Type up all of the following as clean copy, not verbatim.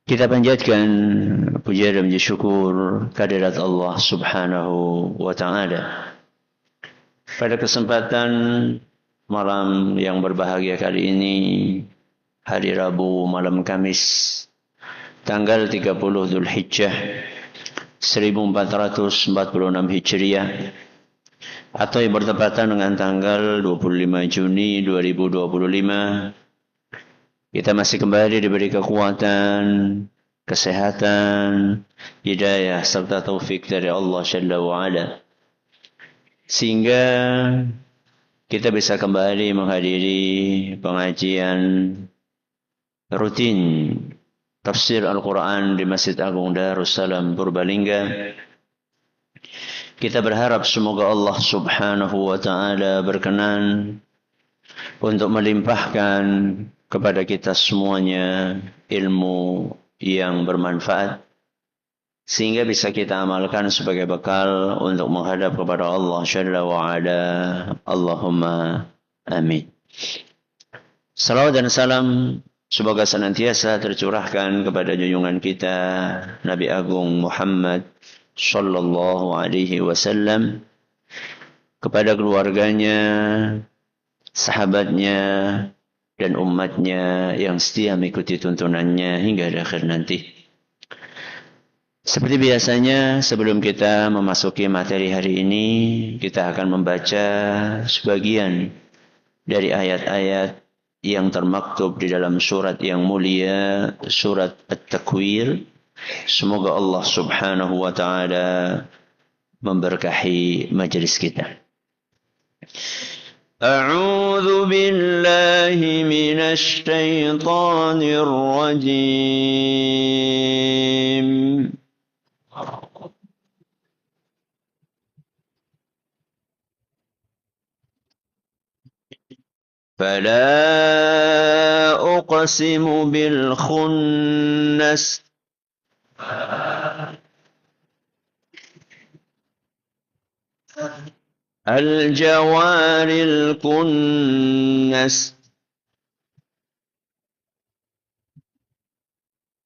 Kita panjatkan puja dan puji syukur kehadirat Allah Subhanahu wa taala. Pada kesempatan malam yang berbahagia kali ini, hari Rabu malam Kamis, tanggal 30 Zulhijjah 1446 Hijriah atau yang bertepatan dengan tanggal 25 Juni 2025. Kita masih kembali diberi kekuatan, kesehatan, hidayah serta taufik dari Allah Jalla wa Ala, sehingga kita bisa kembali menghadiri pengajian rutin tafsir Al-Quran di Masjid Agung Darussalam Purbalingga. Kita berharap semoga Allah Subhanahu wa taala berkenan untuk melimpahkan kepada kita semuanya ilmu yang bermanfaat sehingga bisa kita amalkan sebagai bekal untuk menghadap kepada Allah Jalla wa Ala. Allahumma amin. Salawat dan salam semoga senantiasa tercurahkan kepada junjungan kita Nabi Agung Muhammad sallallahu alaihi wasallam, kepada keluarganya, sahabatnya, dan umatnya yang setia mengikuti tuntunannya hingga akhir nanti. Seperti biasanya, sebelum kita memasuki materi hari ini, kita akan membaca sebagian dari ayat-ayat yang termaktub di dalam surat yang mulia, surat At-Takwir. Semoga Allah Subhanahu wa taala memberkahi majelis kita. أعوذ بالله من الشيطان الرجيم. فلا أقسم بالخنس الجوار الكنس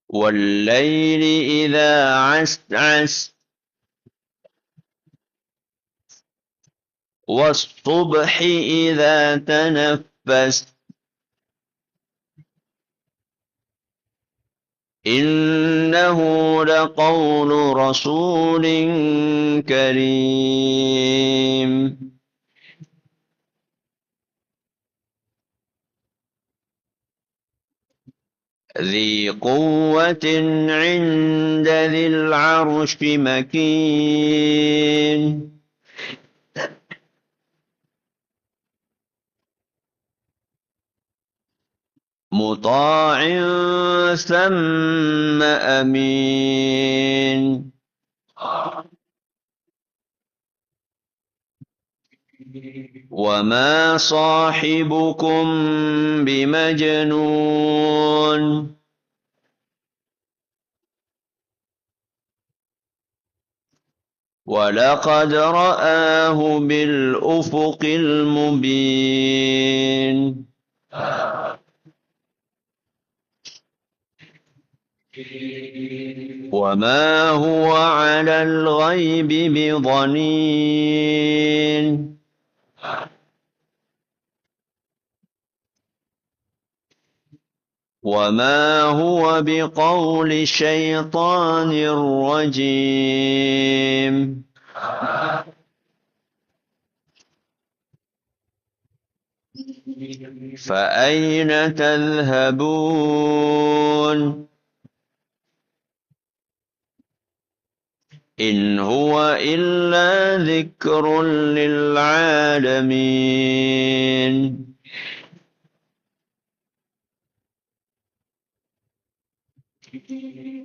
والليل إذا عسعس والصبح إذا تنفس إنه لقول رسول كريم ذي قوة عند ذي العرش مكين مطاع ثم أمين وما صاحبكم بمجنون ولقد رآه بالأفق المبين وما هو على الغيب بضنين وما هو بقول شيطان رجيم فأين تذهبون إن هو إلا ذكر للعالمين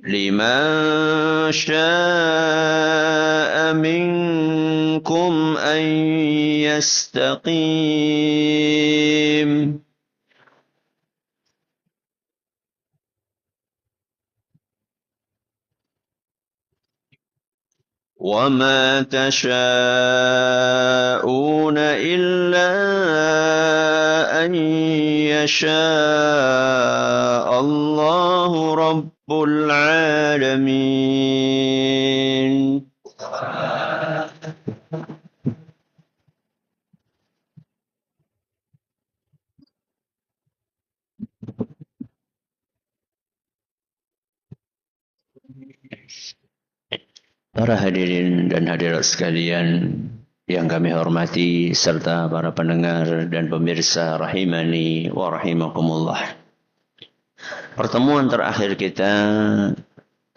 لمن شاء منكم أن يستقيم وَمَا تَشَاءُونَ إِلَّا أَن يَشَاءَ اللَّهُ رَبُّ الْعَالَمِينَ. Para hadirin dan hadirat sekalian yang kami hormati serta para pendengar dan pemirsa rahimani wa rahimakumullah. Pertemuan terakhir kita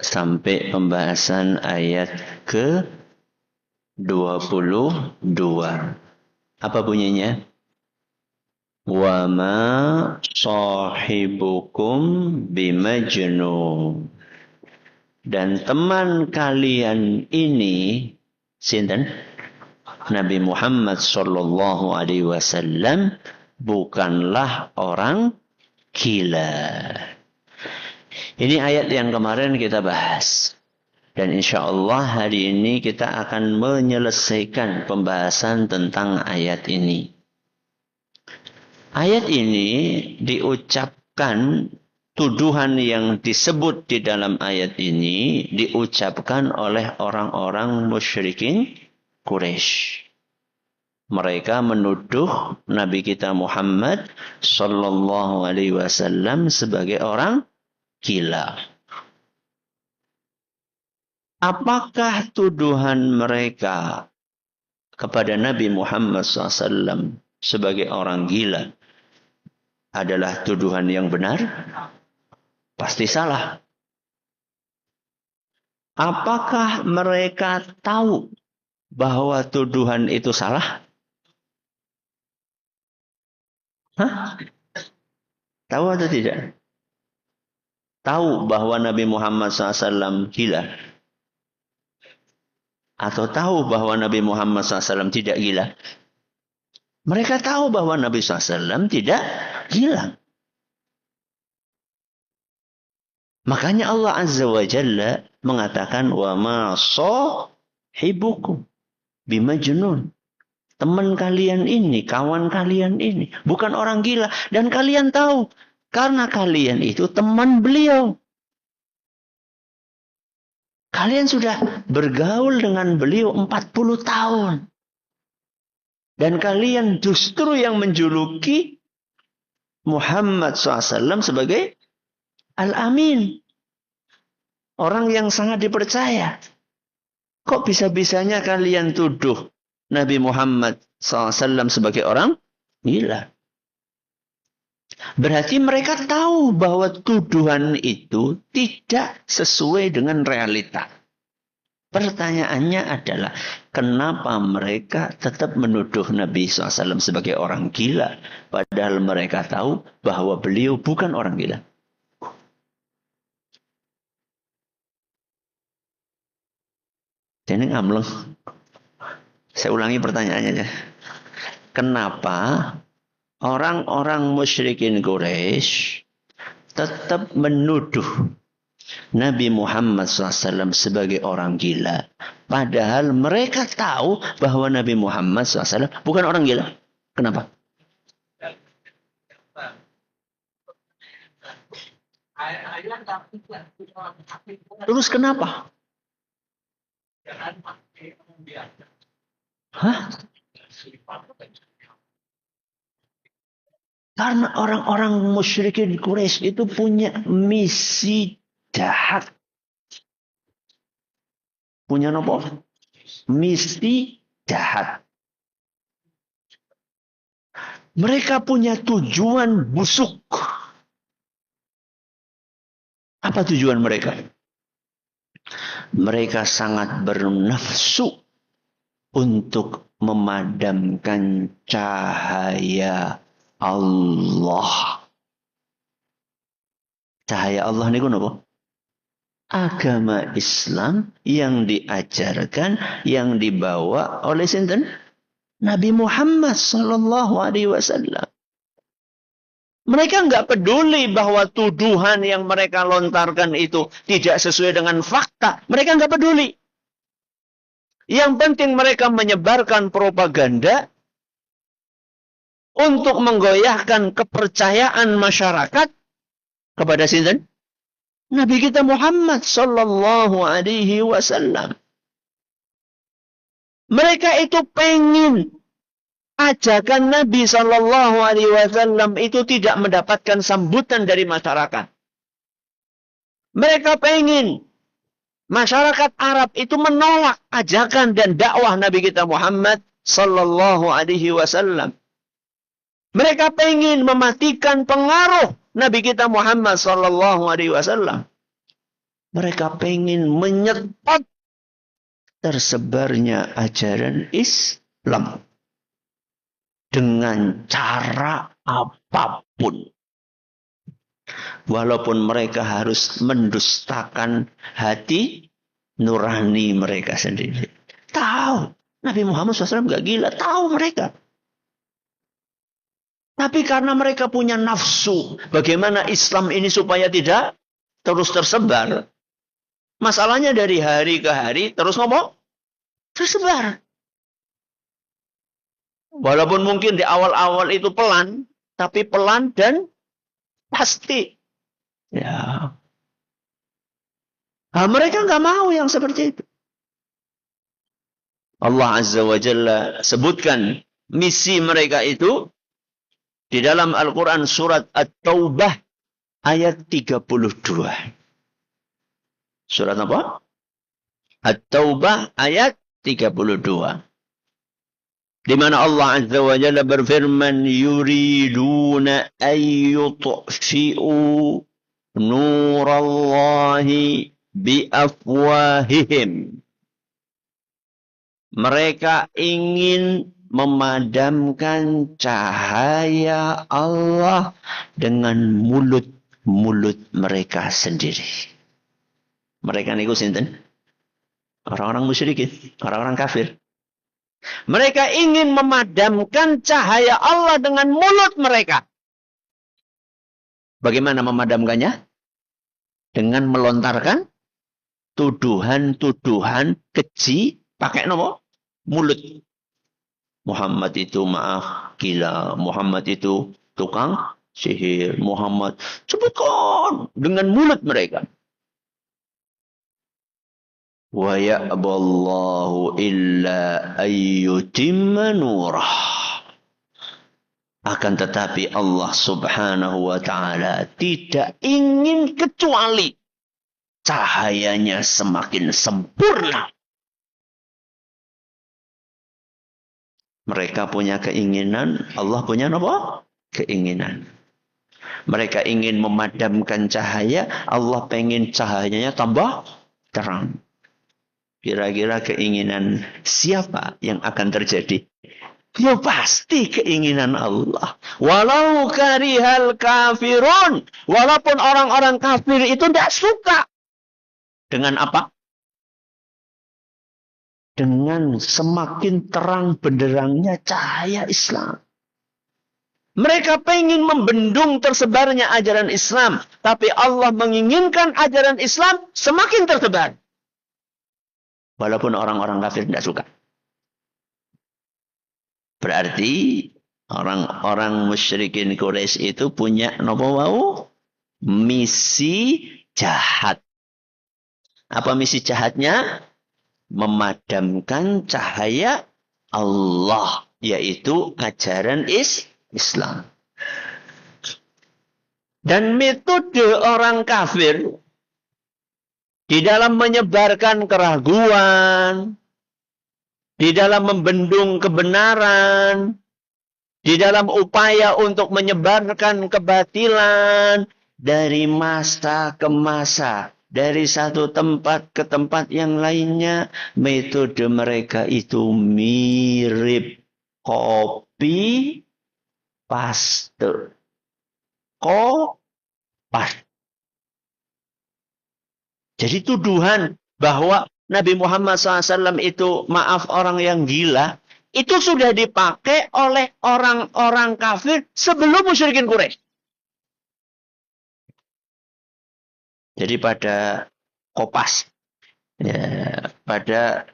sampai pembahasan ayat ke-22. Apa bunyinya? Wa ma sahibukum bimajnun. Dan teman kalian ini sinten? Nabi Muhammad sallallahu alaihi wasallam bukanlah orang gila. Ini ayat yang kemarin kita bahas. Dan insya Allah hari ini kita akan menyelesaikan pembahasan tentang ayat ini. Ayat ini diucapkan, tuduhan yang disebut di dalam ayat ini diucapkan oleh orang-orang musyrikin Quraisy. Mereka menuduh Nabi kita Muhammad sallallahu alaihi wasallam sebagai orang gila. Apakah tuduhan mereka kepada Nabi Muhammad SAW sebagai orang gila adalah tuduhan yang benar? Pasti salah. Apakah mereka tahu bahwa tuduhan itu salah? Hah? Tahu atau tidak? Tahu bahwa Nabi Muhammad SAW gila? Atau tahu bahwa Nabi Muhammad SAW tidak gila? Mereka tahu bahwa Nabi SAW tidak gila. Makanya Allah Azza wa Jalla mengatakan wa ma sahibukum bimajnun. Teman kalian ini, kawan kalian ini bukan orang gila, dan kalian tahu karena kalian itu teman beliau. Kalian sudah bergaul dengan beliau 40 tahun. Dan kalian justru yang menjuluki Muhammad SAW sebagai Al-Amin. Orang yang sangat dipercaya. Kok bisa-bisanya kalian tuduh Nabi Muhammad SAW sebagai orang gila? Berarti mereka tahu bahwa tuduhan itu tidak sesuai dengan realita. Pertanyaannya adalah, kenapa mereka tetap menuduh Nabi SAW sebagai orang gila, padahal mereka tahu bahwa beliau bukan orang gila? Jadi ngamleng. Saya ulangi pertanyaannya. Kenapa orang-orang musyrikin Quraisy tetap menuduh Nabi Muhammad SAW sebagai orang gila, padahal mereka tahu bahwa Nabi Muhammad SAW bukan orang gila? Kenapa? Terus kenapa? Hah? Karena orang-orang musyrikin Quraisy itu punya misi jahat. Punya apa? Misi jahat. Mereka punya tujuan busuk. Apa tujuan mereka? Mereka sangat bernafsu untuk memadamkan cahaya Allah. Cahaya Allah ini apa? Agama Islam yang diajarkan, yang dibawa oleh sinten? Nabi Muhammad sallallahu alaihi wasallam. Mereka nggak peduli bahwa tuduhan yang mereka lontarkan itu tidak sesuai dengan fakta. Mereka nggak peduli. Yang penting mereka menyebarkan propaganda untuk menggoyahkan kepercayaan masyarakat kepada sinten? Nabi kita Muhammad sallallahu alaihi wasallam. Mereka itu pengen ajakan Nabi sallallahu alaihi wasallam itu tidak mendapatkan sambutan dari masyarakat. Mereka pengen masyarakat Arab itu menolak ajakan dan dakwah Nabi kita Muhammad sallallahu alaihi wasallam. Mereka pengen mematikan pengaruh Nabi kita Muhammad sallallahu alaihi wasallam. Mereka pengen menyetop tersebarnya ajaran Islam dengan cara apapun. Walaupun mereka harus mendustakan hati nurani mereka sendiri. Tahu. Nabi Muhammad SAW gak gila. Tahu mereka. Tapi karena mereka punya nafsu. Bagaimana Islam ini supaya tidak terus tersebar. Masalahnya dari hari ke hari terus ngomong. Tersebar. Walaupun mungkin di awal-awal itu pelan. Tapi pelan dan pasti. Ya. Nah, mereka nggak mau yang seperti itu. Allah Azza wa Jalla sebutkan misi mereka itu di dalam Al-Quran surat At-Taubah ayat 32. Surat apa? At-Taubah ayat 32. Di mana Allah Azza wa Jalla berfirman, yuriduna ayyutfi'u nurallahi biafwahihim. Mereka ingin memadamkan cahaya Allah dengan mulut-mulut mereka sendiri. Mereka niku sinten? Orang-orang musyrikin, orang-orang kafir. Mereka ingin memadamkan cahaya Allah dengan mulut mereka. Bagaimana memadamkannya? Dengan melontarkan tuduhan-tuduhan keji pakai nama mulut. Muhammad itu maaf gila, Muhammad itu tukang sihir, Muhammad sebutkan dengan mulut mereka. Wa ya'ballahu illa ayyutimma nurah. Akan tetapi Allah Subhanahu wa taala tidak ingin kecuali cahayanya semakin sempurna. Mereka punya keinginan, Allah punya apa? Keinginan. Mereka ingin memadamkan cahaya, Allah pengen cahayanya tambah terang. Kira-kira keinginan siapa yang akan terjadi? Ya pasti keinginan Allah. Walau karihal kafirun. Walaupun orang-orang kafir itu tidak suka. Dengan apa? Dengan semakin terang benderangnya cahaya Islam. Mereka pengen membendung tersebarnya ajaran Islam. Tapi Allah menginginkan ajaran Islam semakin tersebar. Walaupun orang-orang kafir tidak suka. Berarti orang-orang musyrikin Quraisy itu punya apa wau? Misi jahat. Apa misi jahatnya? Memadamkan cahaya Allah, yaitu ajaran Islam. Dan metode orang kafir di dalam menyebarkan keraguan, di dalam membendung kebenaran, di dalam upaya untuk menyebarkan kebatilan dari masa ke masa, dari satu tempat ke tempat yang lainnya, metode mereka itu mirip copy paste. Paste. Jadi tuduhan bahwa Nabi Muhammad SAW itu maaf orang yang gila, itu sudah dipakai oleh orang-orang kafir sebelum musyrikin Quraisy. Jadi pada kopas, ya, pada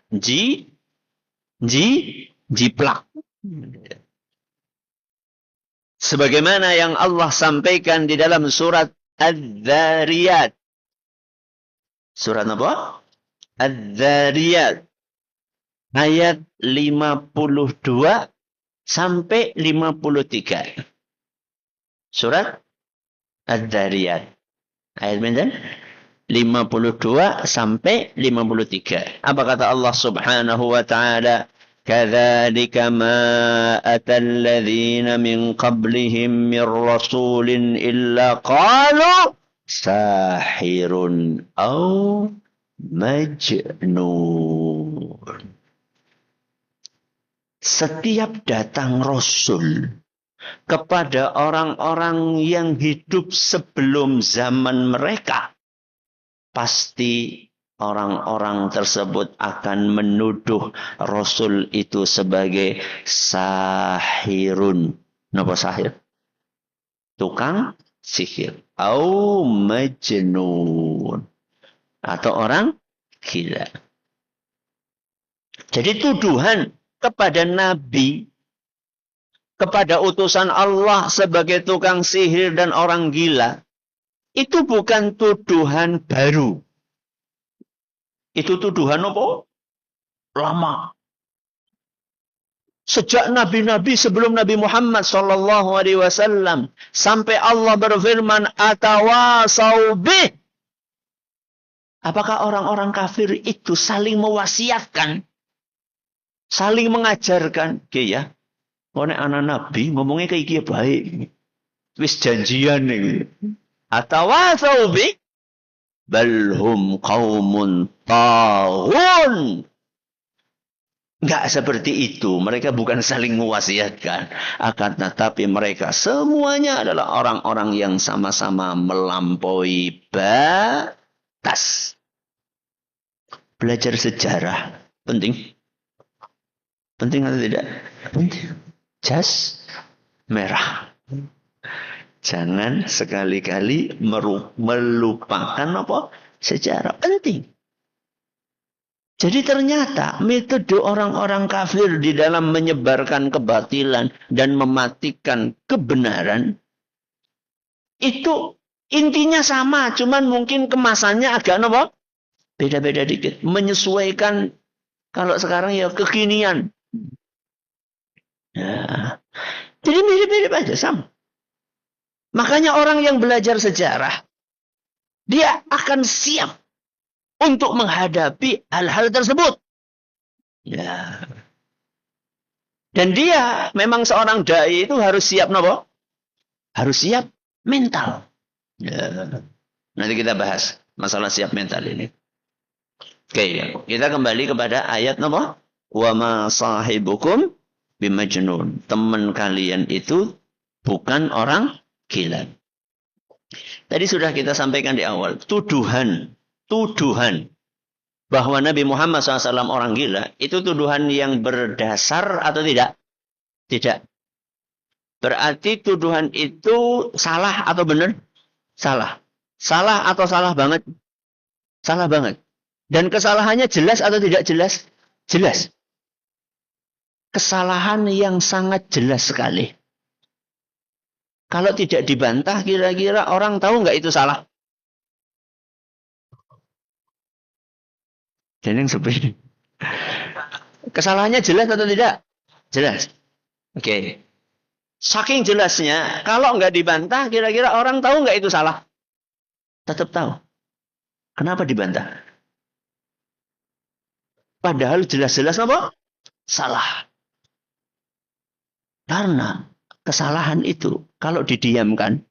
jiplak. Sebagaimana yang Allah sampaikan di dalam surat Adz-Dzariyat. Surat apa? Adz-Dzariyat. Ayat 52 sampai 53. Surat Adz-Dzariyat. Ayat berapa? 52 sampai 53. Apa kata Allah Subhanahu wa taala? Kadzalika ma atal ladzina min qablihim min rasulin illa qalu sahirun aw majnun. Setiap datang rasul kepada orang-orang yang hidup sebelum zaman mereka, pasti orang-orang tersebut akan menuduh Rasul itu sebagai sahirun. Napa sahir? Tukang sihir. Au majnun. Atau orang gila. Jadi tuduhan kepada Nabi, kepada utusan Allah sebagai tukang sihir dan orang gila, itu bukan tuduhan baru. Itu tuduhan apa? Lama. Sejak nabi-nabi sebelum Nabi Muhammad SAW sampai Allah berfirman atawasau bih. Apakah orang-orang kafir itu saling mewasiatkan, saling mengajarkan? Oke ya. Nek anak nabi ngomongnya kayak gini baik. Wis janjian nih. Atawasau bih. Balhum qaumun taghun. Enggak seperti itu. Mereka bukan saling mewasiatkan. Akan tetapi mereka semuanya adalah orang-orang yang sama-sama melampaui batas. Belajar sejarah. Penting. Penting atau tidak? Penting. Jas merah. Jangan sekali-kali melupakan apa? Sejarah. Penting. Jadi ternyata metode orang-orang kafir di dalam menyebarkan kebatilan dan mematikan kebenaran itu intinya sama, cuman mungkin kemasannya agak apa? Beda-beda dikit. Menyesuaikan kalau sekarang ya kekinian. Ya. Jadi mirip-mirip aja sama. Makanya orang yang belajar sejarah, dia akan siap untuk menghadapi hal-hal tersebut. Ya. Dan dia memang seorang dai itu harus siap apa? Harus siap mental. Ya. Nanti kita bahas masalah siap mental ini. Oke, kita kembali kepada ayat apa? Wa ma sahibukum bimajnun. Teman kalian itu bukan orang gila. Tadi sudah kita sampaikan di awal. Tuduhan bahwa Nabi Muhammad SAW orang gila. Itu tuduhan yang berdasar atau tidak? Tidak. Berarti tuduhan itu salah atau benar? Salah. Salah atau salah banget? Salah banget. Dan kesalahannya jelas atau tidak jelas? Jelas. Kesalahan yang sangat jelas sekali. Kalau tidak dibantah, kira-kira orang tahu nggak itu salah? Dan yang seperti kesalahannya jelas atau tidak? Jelas. Oke. Saking jelasnya, kalau nggak dibantah, kira-kira orang tahu nggak itu salah? Tetap tahu. Kenapa dibantah? Padahal jelas-jelas apa? Salah. Karena kesalahan itu kalau didiamkan,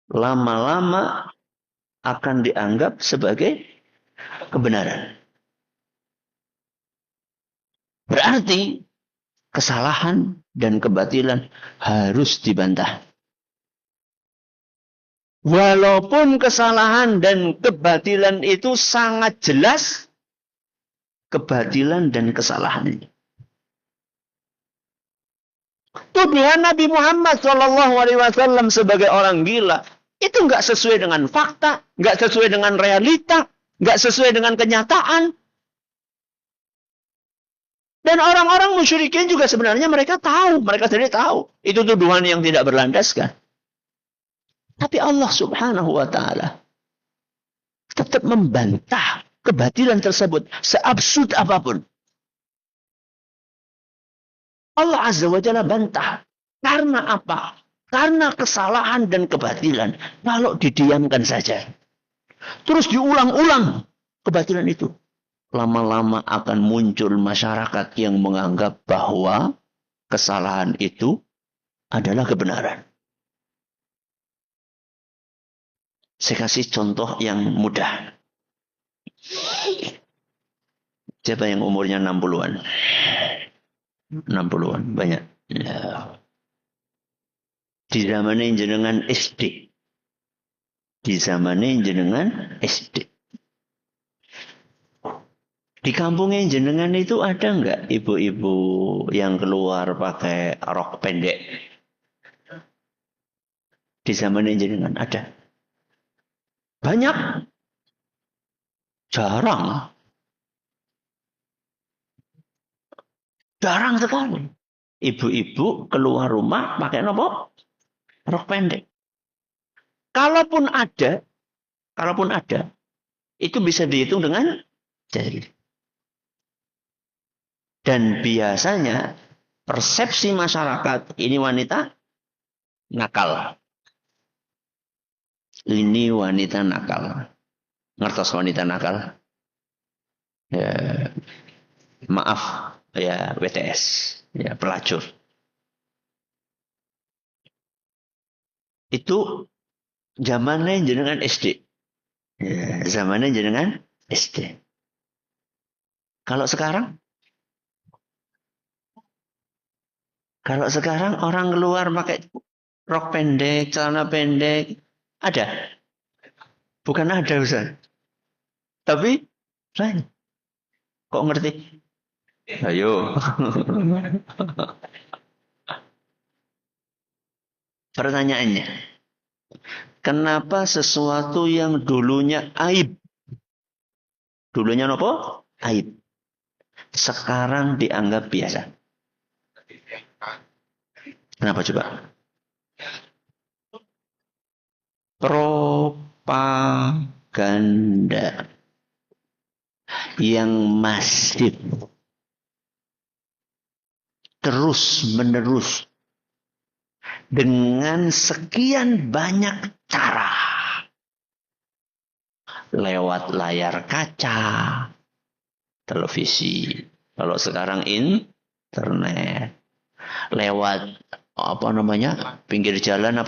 lama-lama akan dianggap sebagai kebenaran. Berarti kesalahan dan kebatilan harus dibantah. Walaupun kesalahan dan kebatilan itu sangat jelas, kebatilan dan kesalahannya. Tuduhan Nabi Muhammad SAW sebagai orang gila Itu nggak sesuai dengan fakta, nggak sesuai dengan realita, nggak sesuai dengan kenyataan. Dan orang-orang musyrikin juga sebenarnya mereka sendiri tahu. Itu tuduhan yang tidak berlandaskan. Tapi Allah subhanahu wa ta'ala tetap membantah kebatilan tersebut seabsurd apapun. Allah azza wa jalla bantah. Karena apa? Karena kesalahan dan kebatilan. Kalau didiamkan saja. Terus diulang-ulang kebatilan itu. Lama-lama akan muncul masyarakat yang menganggap bahwa kesalahan itu adalah kebenaran. Saya kasih contoh yang mudah. Siapa yang umurnya 60-an? 60-an, banyak. Ya. Di zamannya jenengan SD. Di zamannya jenengan SD. Di kampungnya jenengan itu ada nggak ibu-ibu yang keluar pakai rok pendek? Di zamannya jenengan ada. Banyak. Jarang. Jarang sekali. Ibu-ibu keluar rumah pakai apa? Rok pendek. Kalaupun ada, itu bisa dihitung dengan jari. Dan biasanya persepsi masyarakat ini wanita nakal. Ini wanita nakal. Ngertos wanita nakal? Ya, maaf, ya WTS, ya pelacur. Itu zamannya jenengan SD. Ya, zamannya jenengan SD. Kalau sekarang orang keluar pakai rok pendek, celana pendek, ada? Bukan ada, Ustaz. Tapi lain. Kok ngerti? Ayo. Pertanyaannya, kenapa sesuatu yang dulunya aib, dulunya apa? Aib, sekarang dianggap biasa? Kenapa coba? Propaganda yang masif, terus-menerus, dengan sekian banyak cara. Lewat layar kaca, televisi, kalau sekarang internet, lewat pinggir jalan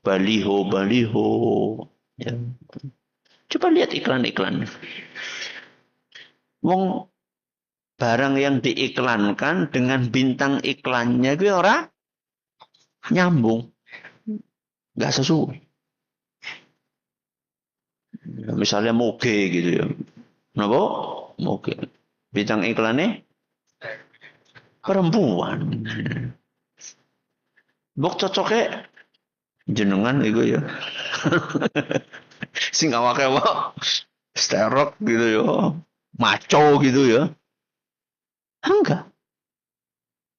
baliho. Ya. Coba lihat iklan-iklan. Wong barang yang diiklankan dengan bintang iklannya itu orang nyambung, nggak sesuai. Misalnya moge gitu ya. Kenapa? Moge. Bintang iklannya perempuan. Bok cocoknya jenengan itu ya. Sing awake sterok gitu ya. Maco gitu ya. Enggak.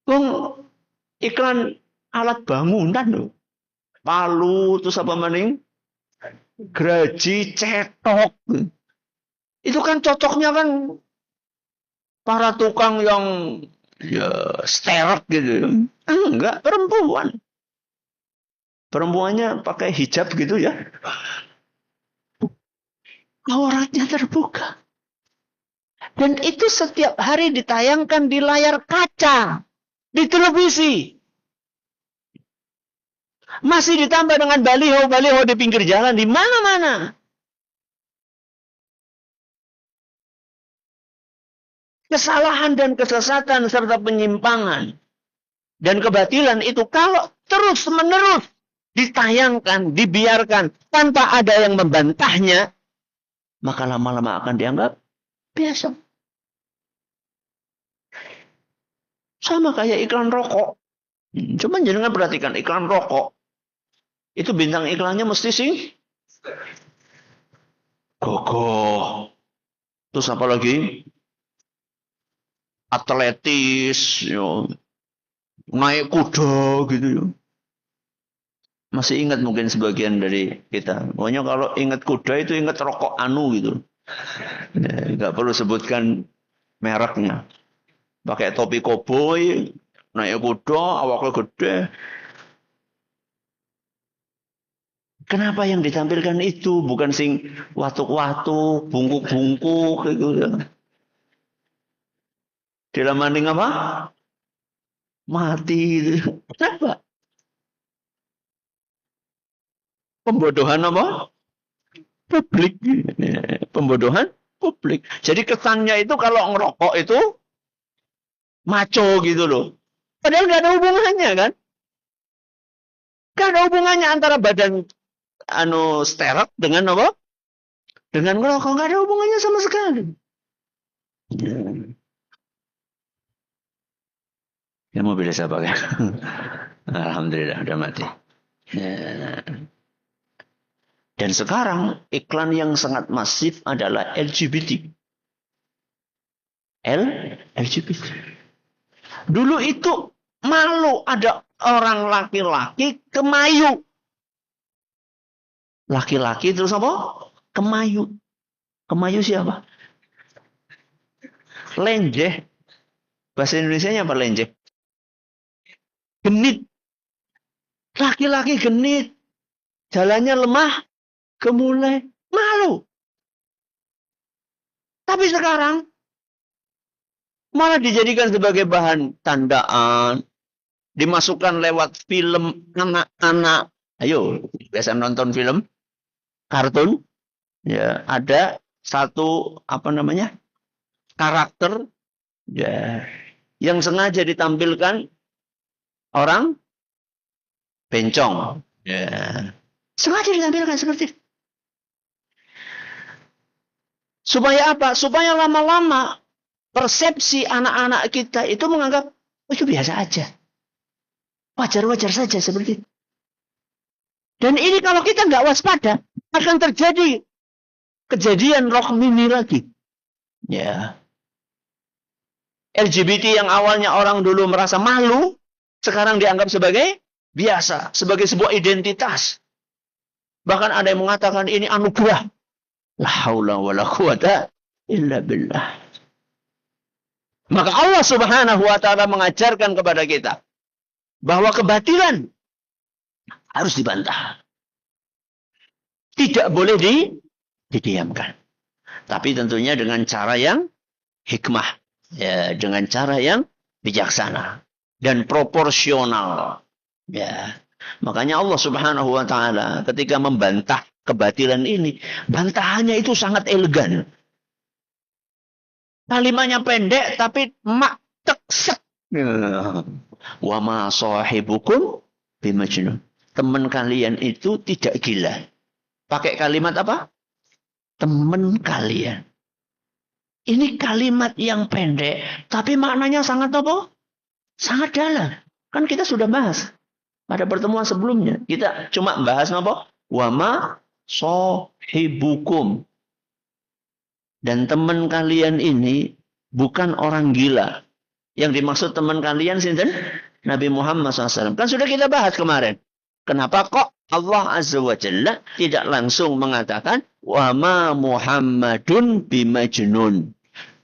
Wong iklan alat bangunan loh. Palu terus apa maning? Geraji, cetok. Itu kan cocoknya kan para tukang yang ya sterok gitu. Enggak, perempuan. Perempuannya pakai hijab gitu ya. Auratnya terbuka. Dan itu setiap hari ditayangkan di layar kaca. Di televisi. Masih ditambah dengan baliho-baliho di pinggir jalan. Di mana-mana. Kesalahan dan kesesatan serta penyimpangan. Dan kebatilan itu kalau terus-menerus ditayangkan, dibiarkan tanpa ada yang membantahnya, maka lama-lama akan dianggap biasa. Sama kayak iklan rokok. Coba jangan perhatikan iklan rokok. Itu bintang iklannya mesti sing kokoh. Terus apa lagi? Atletis, yo. Naik kuda gitu yo. Masih ingat mungkin sebagian dari kita. Pokoknya kalau ingat kuda itu ingat rokok anu gitu. Nggak perlu sebutkan mereknya. Pakai topi koboi, naik kuda, awaknya gede. Kenapa yang ditampilkan itu bukan sing watuk-watuk, bungkuk-bungkuk gitu. Dilamaning apa? Mati gitu. Kenapa? Pembodohan apa? Publik. Pembodohan publik. Jadi kesannya itu kalau ngerokok itu maco gitu loh. Padahal nggak ada hubungannya kan? Nggak ada hubungannya antara badan sterek dengan apa? Dengan ngerokok nggak ada hubungannya sama sekali. Ya mobil saya pakai. Alhamdulillah udah mati. Dan sekarang iklan yang sangat masif adalah LGBT. LGBT. Dulu itu malu ada orang laki-laki kemayu. Laki-laki terus apa? Kemayu. Kemayu siapa? Lenjeh. Bahasa Indonesianya apa lenjeh? Genit. Laki-laki genit. Jalannya lemah. Gemulai. Malu. Tapi sekarang malah dijadikan sebagai bahan tandaan. Dimasukkan lewat film anak-anak. Ayo, biasa nonton film kartun. Ya, ada satu karakter ya yang sengaja ditampilkan orang bencong. Ya. Sengaja ditampilkan seperti itu. Supaya apa? Supaya lama-lama persepsi anak-anak kita itu menganggap itu biasa aja. Wajar-wajar saja seperti itu. Dan ini kalau kita nggak waspada akan terjadi kejadian rock mini lagi. Ya. LGBT yang awalnya orang dulu merasa malu, sekarang dianggap sebagai biasa, sebagai sebuah identitas. Bahkan ada yang mengatakan ini anugerah. La haula wala quwata illa billah. Maka Allah Subhanahu wa taala mengajarkan kepada kita bahwa kebatilan harus dibantah. Tidak boleh didiamkan. Tapi tentunya dengan cara yang hikmah. Ya, dengan cara yang bijaksana dan proporsional. Ya. Makanya Allah Subhanahu wa taala ketika membantah kebatilan ini, bantahannya itu sangat elegan. Kalimatnya pendek tapi mak teksek. Wa ma sahibukum bimajnun. Teman kalian itu tidak gila. Pakai kalimat apa? Teman kalian. Ini kalimat yang pendek tapi maknanya sangat apa? Sangat dalam. Kan kita sudah bahas pada pertemuan sebelumnya. Kita cuma bahas apa? Wa ma sahibukum. Dan teman kalian ini bukan orang gila. Yang dimaksud teman kalian sinten? Nabi Muhammad SAW. Kan sudah kita bahas kemarin. Kenapa kok Allah Azza wa Jalla tidak langsung mengatakan wa ma Muhammadun bimajnun.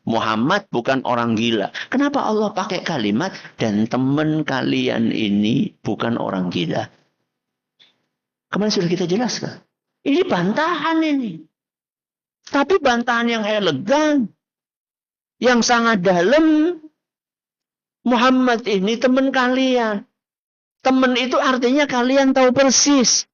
Muhammad bukan orang gila. Kenapa Allah pakai kalimat dan teman kalian ini bukan orang gila? Kemarin sudah kita jelaskan. Ini bantahan ini. Tapi bantahan yang elegan. Yang sangat dalam. Muhammad ini teman kalian. Teman itu artinya kalian tahu persis.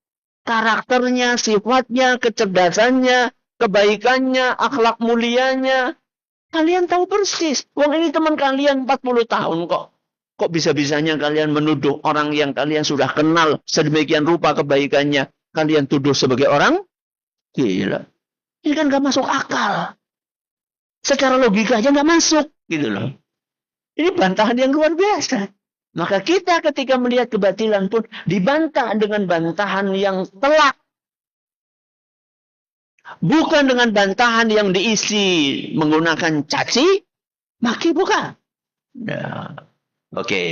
Karakternya, sifatnya, kecerdasannya, kebaikannya, akhlak mulianya. Kalian tahu persis. Wong ini teman kalian 40 tahun kok. Kok bisa-bisanya kalian menuduh orang yang kalian sudah kenal sedemikian rupa kebaikannya. Kalian tuduh sebagai orang gila. Ini kan gak masuk akal. Secara logika aja gak masuk. Gitu loh. Ini bantahan yang luar biasa. Maka kita ketika melihat kebatilan pun dibantah dengan bantahan yang telak. Bukan dengan bantahan yang diisi menggunakan caci, maki bukan. Nah, oke.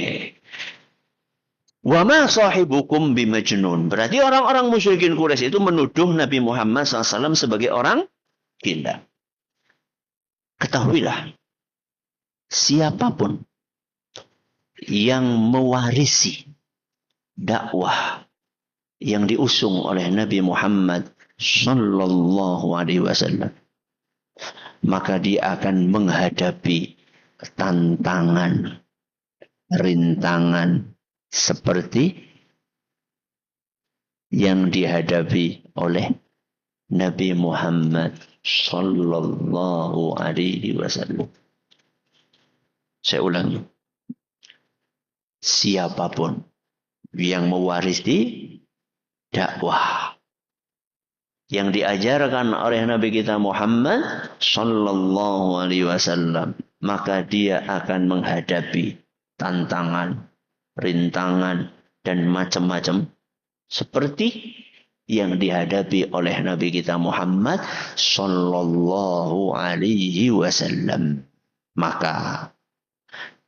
Wa ma sahibukum bimajnun. Berarti orang-orang musyrikin Quraisy itu menuduh Nabi Muhammad SAW sebagai orang gila. Ketahuilah, siapapun yang mewarisi dakwah yang diusung oleh Nabi Muhammad sallallahu alaihi wasallam, maka dia akan menghadapi tantangan, rintangan seperti yang dihadapi oleh Nabi Muhammad sallallahu alaihi wasallam. Saya ulangi. Siapapun yang mewarisi dakwah yang diajarkan oleh Nabi kita Muhammad sallallahu alaihi wasallam, maka dia akan menghadapi tantangan, rintangan dan macam-macam seperti yang dihadapi oleh Nabi kita Muhammad sallallahu alaihi wasallam. Maka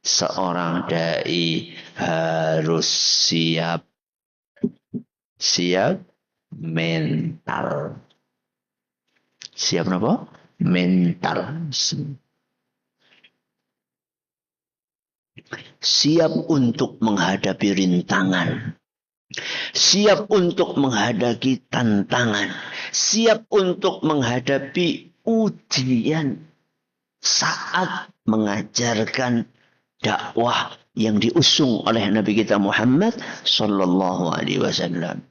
seorang dai harus siap mental. Siap apa? Mental. Siap untuk menghadapi rintangan. Siap untuk menghadapi tantangan. Siap untuk menghadapi ujian saat mengajarkan dakwah yang diusung oleh Nabi kita Muhammad sallallahu alaihi wasallam.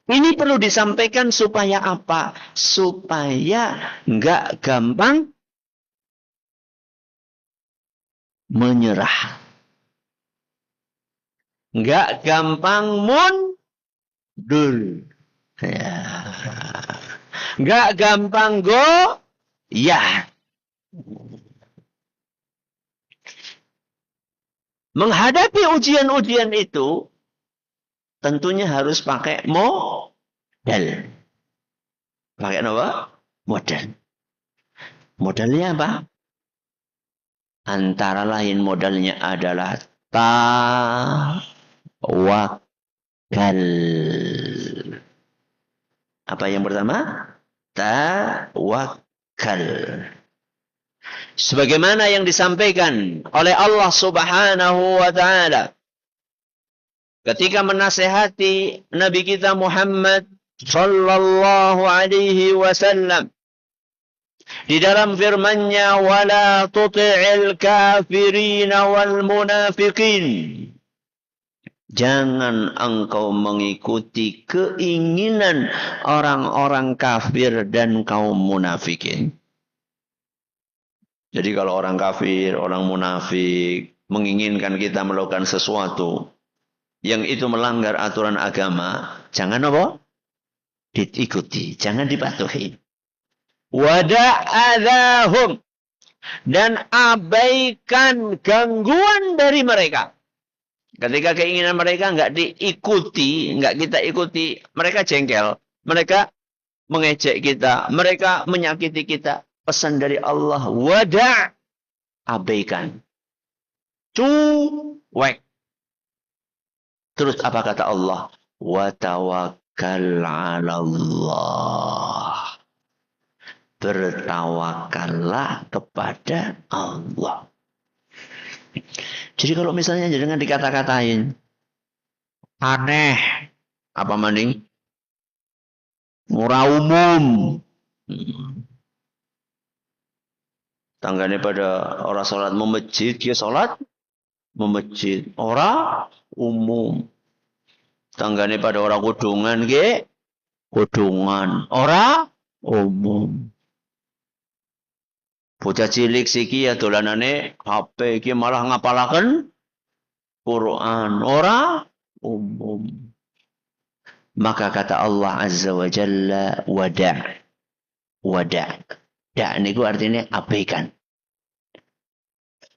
Ini perlu disampaikan supaya apa? Supaya enggak gampang menyerah. Enggak gampang mundur. Ya. Enggak gampang goyah. Menghadapi ujian-ujian itu tentunya harus pakai modal. Pakai apa? Modal. Modalnya apa? Antara lain modalnya adalah tawakal. Apa yang pertama? Tawakal. Sebagaimana yang disampaikan oleh Allah Subhanahu wa taala ketika menasihati Nabi kita Muhammad sallallahu alaihi wasallam di dalam firman-Nya, wala tuti'il kafirin wal munafiqin. Jangan engkau mengikuti keinginan orang-orang kafir dan kaum munafikin. Jadi kalau orang kafir, orang munafik menginginkan kita melakukan sesuatu yang itu melanggar aturan agama, jangan apa? Diikuti, jangan dipatuhi. Wada'adhahum, dan abaikan gangguan dari mereka. Ketika keinginan mereka enggak diikuti, enggak kita ikuti, mereka jengkel, mereka mengejek kita, mereka menyakiti kita. Pesan dari Allah, wada', abaikan, cuek. Terus apa kata Allah? Wa tawakkal 'ala Allah. Bertawakallah kepada Allah. Jadi kalau misalnya jangan dikata-katain aneh, apa mending murah umum. Tanggane pada orang sholat memejid, dia sholat memejid. Orang umum. Tanggane pada orang kudungan, dia kudungan. Orang umum. Bocah cilik siki ya dolanane HP iki malah ngapalaken Quran. Orang umum. Maka kata Allah Azza wa Jalla, wada'. Wada'. Da' niku artinya abaikan.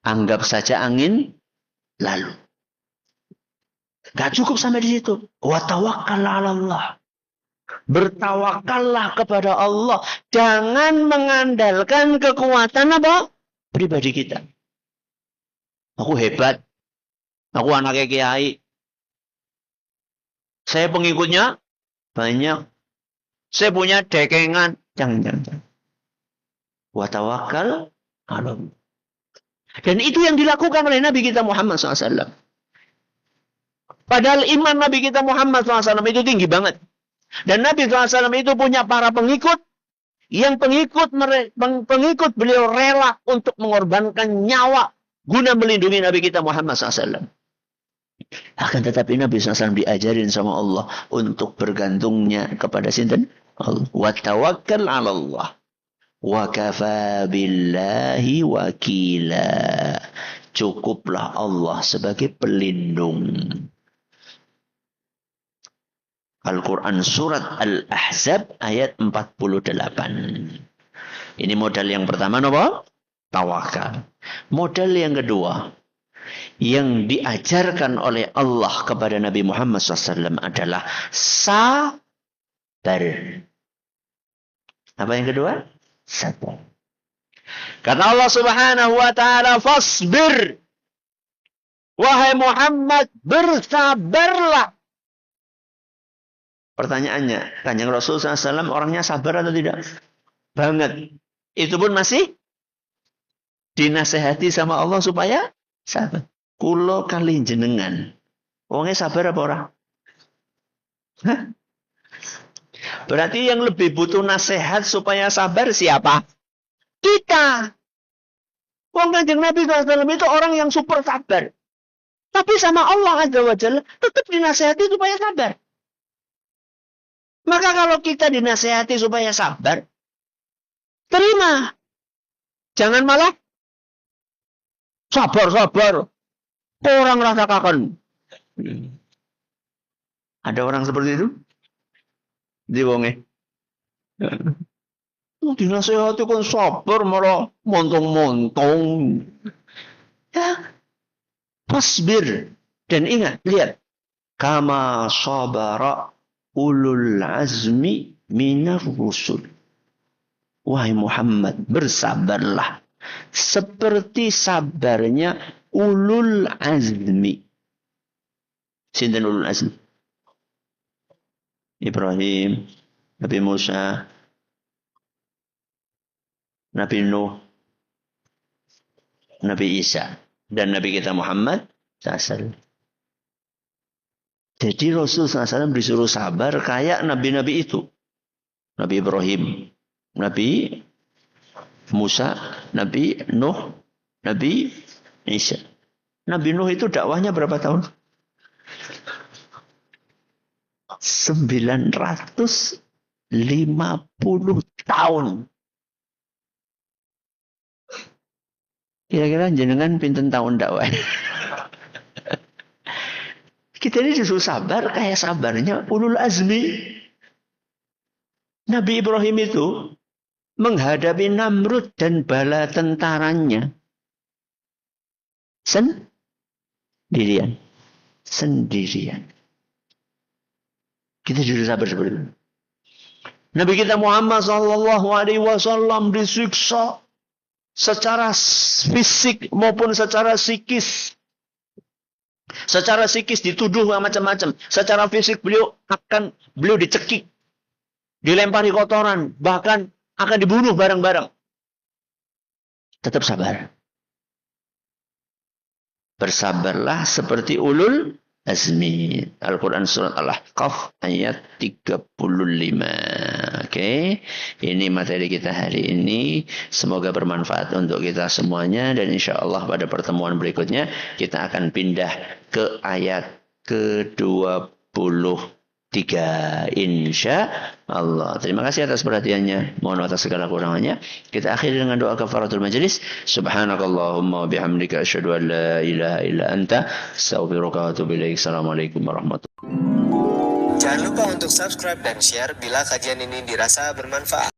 Anggap saja angin lalu. Gak cukup sampai di situ. Wa tawakkal 'ala Allah. Bertawakallah kepada Allah. Jangan mengandalkan kekuatan apa? Pribadi kita. Aku hebat. Aku anaknya kiai. Saya pengikutnya banyak. Saya punya dekengan. Jangan. Wa tawakkal 'ala Allah. Dan itu yang dilakukan oleh Nabi kita Muhammad SAW. Padahal iman Nabi kita Muhammad SAW itu tinggi banget. Dan Nabi SAW itu punya para pengikut. Yang pengikut beliau rela untuk mengorbankan nyawa. Guna melindungi Nabi kita Muhammad SAW. Akan tetapi Nabi SAW diajarin sama Allah. Untuk bergantungnya kepada sinten? Allah. Wa tawakkal 'ala Allah. Wa kafa billahi wakila. Cukuplah Allah sebagai pelindung. Al-Quran surat Al-Ahzab ayat 48. Ini modal yang pertama, apa? Tawakal. Modal yang kedua, yang diajarkan oleh Allah kepada Nabi Muhammad SAW adalah sabar. Apa yang kedua? Sabar. Kata Allah Subhanahu wa ta'ala, fasbir. Wahai Muhammad, bersabarlah. Pertanyaannya, Kanjeng Rasul SAW orangnya sabar atau tidak? Banget. Itu pun masih dinasehati sama Allah supaya sabar. Kulo kali jenengan. Orangnya sabar apa orang? Hah? Berarti yang lebih butuh nasihat supaya sabar siapa? Kita. Wong Kanjeng Nabi SAW itu orang yang super sabar. Tapi sama Allah Azza wa Jalla tetap dinasehati supaya sabar. Maka kalau kita dinasehati supaya sabar, terima. Jangan malah sabar. Orang rasa kaken. Ada orang seperti itu? Di wonge. Dinasehati kan sabar malah montong-montong. Ya. Fasbir. Dan ingat, lihat. Kama sabara ulul azmi minar rusul. Wahai Muhammad, bersabarlah. Seperti sabarnya ulul azmi. Sinten ulul azmi? Ibrahim, Nabi Musa, Nabi Nuh, Nabi Isa, dan Nabi kita Muhammad SAW. Jadi Rasul SAW disuruh sabar kayak nabi-nabi itu. Nabi Ibrahim, Nabi Musa, Nabi Nuh, Nabi Isa. Nabi Nuh itu dakwahnya berapa tahun? 950 tahun. Kira-kira jenengan pinten tahun dakwah? Kita ini disuruh sabar kayak sabarnya ulul azmi. Nabi Ibrahim itu menghadapi Namrud dan bala tentaranya sendirian. Kita disuruh sabar seperti itu. Nabi kita Muhammad SAW disiksa secara fisik maupun secara psikis. Secara psikis dituduh macam-macam. Secara fisik beliau dicekik. Dilempari kotoran. Bahkan akan dibunuh bareng-bareng. Tetap sabar. Bersabarlah seperti ulul azmi. Al-Quran surat Al-Ahqaf ayat 35. Oke. Ini materi kita hari ini. Semoga bermanfaat untuk kita semuanya. Dan insya Allah pada pertemuan berikutnya kita akan pindah ke ayat ke-23. Insya Allah. Terima kasih atas perhatiannya. Mohon atas segala kurangannya. Kita akhiri dengan doa kafaratul majelis. Subhanakallahumma wa bihamdika asyhadu an la ilaha illa anta astaghfiruka wa atubu ilaik. Assalamualaikum warahmatullahi wabarakatuh. Jangan lupa untuk subscribe dan share bila kajian ini dirasa bermanfaat.